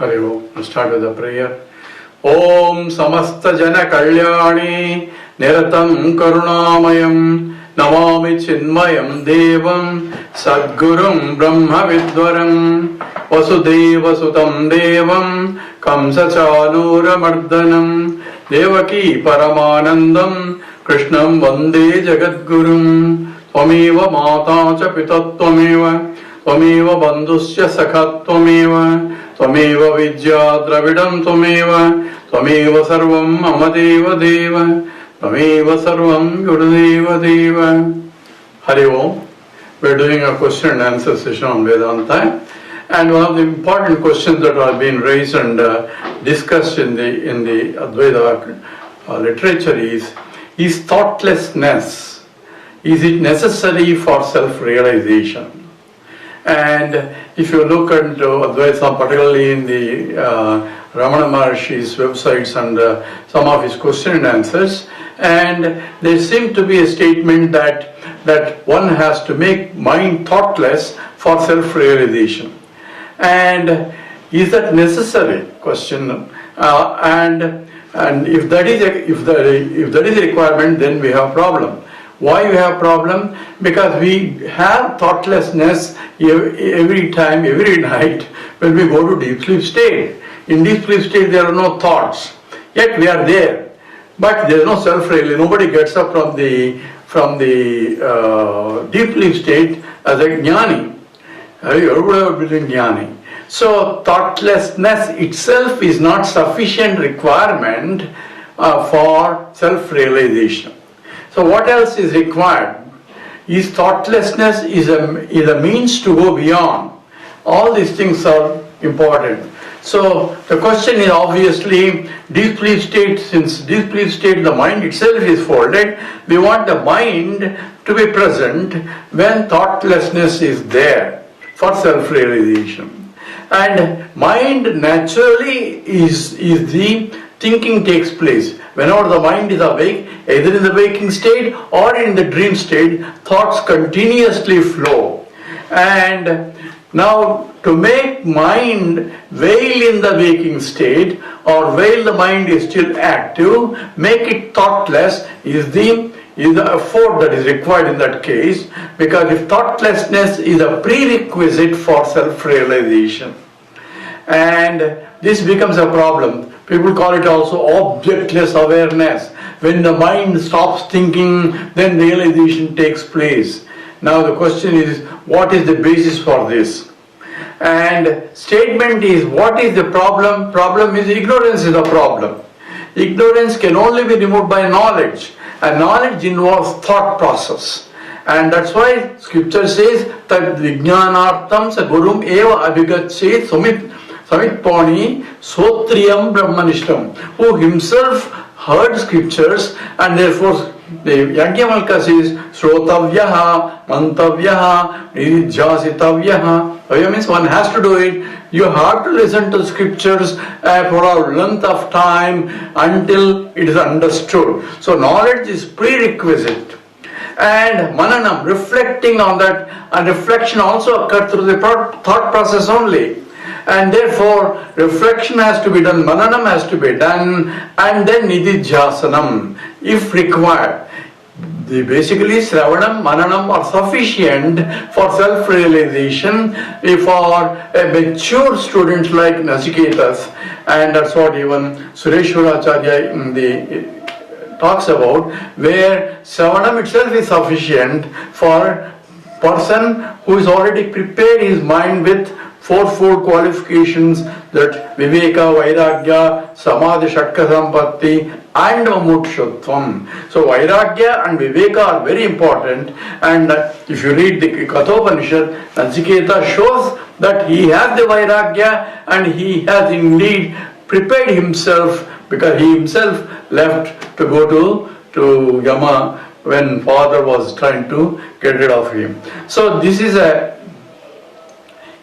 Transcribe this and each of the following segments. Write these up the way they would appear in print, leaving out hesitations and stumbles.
Hari Om. We'll start with a prayer. Om Samasta Jana Kalyani Niratam Karunamayam Namami Chinmayam Devam Sadgurum Brahma Vidwaram Vasudeva Sutam Devam Kamsa Chanura Mardanam Devaki Paramanandam Krishnam Vande Jagadgurum Tvameva Mata Cha Pitatvameva Tvameva Bandhusya Sakhatvameva Tvameva Vidya Dravidam Tvameva Tvameva Sarvam Amadeva Deva Tvameva Sarvam Gurudeva Deva. Hari Om. We are doing a question and answer session on Vedanta, and one of the important questions that have been raised and discussed in the Advaita literature is thoughtlessness. Is it necessary for self-realization? And if you look into Advaita, particularly in the Ramana Maharshi's websites and some of his question and answers, and there seems to be a statement that one has to make mind thoughtless for self-realization. And is that necessary? Question. And if that is a requirement, then we have a problem. Why we have problem? Because we have thoughtlessness every time, every night when we go to deep sleep state. In deep sleep state there are no thoughts, yet we are there. But there is no self-realization. Nobody gets up from the deep sleep state as a jnani. Everybody will be jnani. So thoughtlessness itself is not sufficient requirement for self-realization. So what else is required? Is thoughtlessness is a means to go beyond. All these things are important. So the question is obviously deep sleep state. Since deep sleep state the mind itself is folded, we want the mind to be present when thoughtlessness is there for self-realization. And mind naturally is the thinking takes place. Whenever the mind is awake, either in the waking state or in the dream state, thoughts continuously flow. And now to make mind while in the waking state or while the mind is still active, make it thoughtless is the effort that is required in that case, because if thoughtlessness is a prerequisite for self-realization, and this becomes a problem. People call it also objectless awareness. When the mind stops thinking, then realization takes place. Now the question is, what is the basis for this? And statement is, what is the problem? Problem is ignorance is the problem. Ignorance can only be removed by knowledge, and knowledge involves thought process. And that's why scripture says that vijnanartam sa gurum eva abhigatchet Samitpani Sotriyam Brahmanishtam, who himself heard scriptures, and therefore the Yajnavalkya says Srotavyaha, Mantavyaha, Nidhyasitavyaha. That means one has to do it. You have to listen to scriptures for a length of time until it is understood. So knowledge is prerequisite. And mananam, reflecting on that, and reflection also occurs through the thought process only. And therefore, reflection has to be done, mananam has to be done, and then nididhyasanam, if required. Basically, Sravanam, Mananam are sufficient for self-realization for a mature student like Nachiketas, and that's what even Sureshwaracharya talks about, where Sravanam itself is sufficient for person who is already prepared his mind with fourfold qualifications, that Viveka, Vairagya, Samadhi, Shatka Sampatti and Mumukshutvam. So Vairagya and Viveka are very important, and if you read the Kathopanishad, Nachiketa shows that he has the Vairagya and he has indeed prepared himself, because he himself left to go to Yama when father was trying to get rid of him. So this is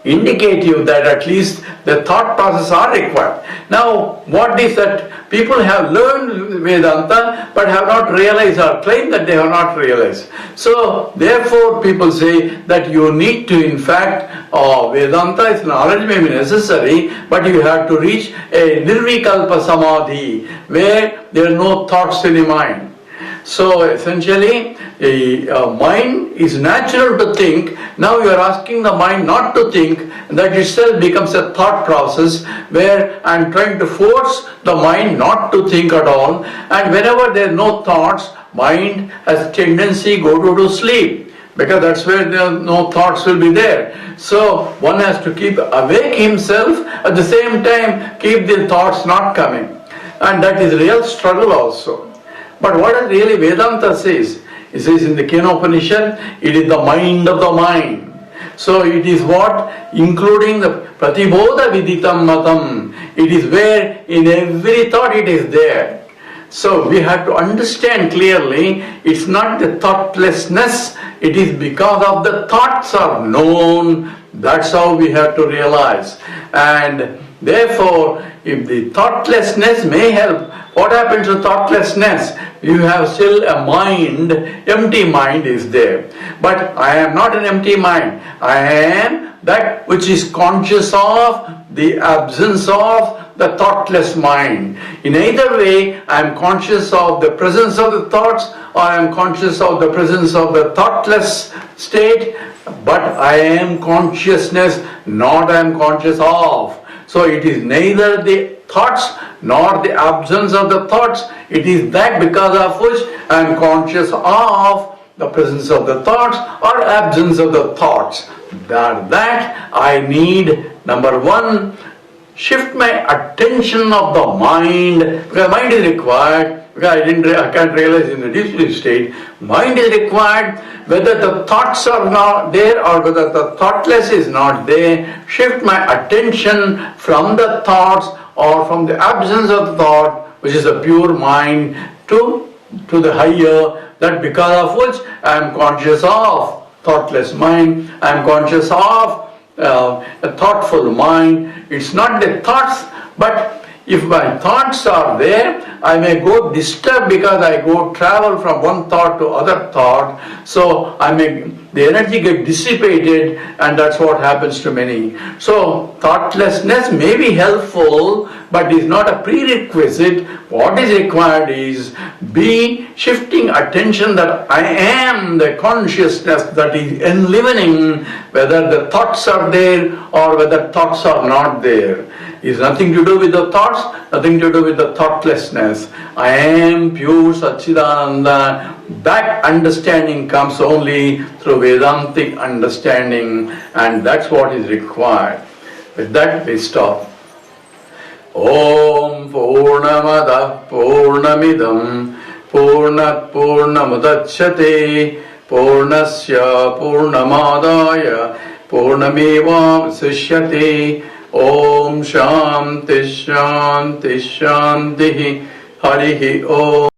indicative that at least the thought process are required. Now, what is that? People have learned Vedanta but have not realized or claim that they have not realized. So, therefore, people say that you need to, in fact, Vedanta is knowledge may be necessary, but you have to reach a nirvikalpa samadhi where there are no thoughts in the mind. So essentially, a mind is natural to think. Now you are asking the mind not to think. That itself becomes a thought process where I am trying to force the mind not to think at all. And whenever there are no thoughts, mind has tendency go to sleep, because that's where no thoughts will be there. So one has to keep awake himself, at the same time keep the thoughts not coming. And that is real struggle also. But what really Vedanta says? It says in the Kenopanishad, it is the mind of the mind. So it is what? Including the Pratibodha Viditam Matam. It is where in every thought it is there. So we have to understand clearly, it's not the thoughtlessness, it is because of the thoughts are known. That's how we have to realize. And therefore, if the thoughtlessness may help, what happens to thoughtlessness? You have still a mind, empty mind is there. But I am not an empty mind. I am that which is conscious of the absence of the thoughtless mind. In either way, I am conscious of the presence of the thoughts, or I am conscious of the presence of the thoughtless state, but I am consciousness, not I am conscious of. So it is neither the thoughts nor the absence of the thoughts. It is that because of which I am conscious of the presence of the thoughts or absence of the thoughts. That I need, number one, shift my attention of the mind, because mind is required, because I can't realize in the deep sleep state, mind is required, whether the thoughts are not there or whether the thoughtless is not there, shift my attention from the thoughts or from the absence of the thought, which is a pure mind, to the higher, that because of which I am conscious of thoughtless mind, I am conscious of a thoughtful mind. It's not the thoughts, but if my thoughts are there, I may go disturbed because I go travel from one thought to other thought. So the energy get dissipated, and that's what happens to many. So thoughtlessness may be helpful, but is not a prerequisite. What is required is be shifting attention that I am the consciousness that is enlivening, whether the thoughts are there or whether thoughts are not there. It's nothing to do with the thoughts, nothing to do with the thoughtlessness. I am pure Satchidananda. That understanding comes only through Vedantic understanding, and that's what is required. With that we stop. Om Purnamada Purnamidam Purnat Purnamudachyate Purnasya Purnamadaya Purnameva Sishyate. Om Shanti Shanti Shanti Harihi Om.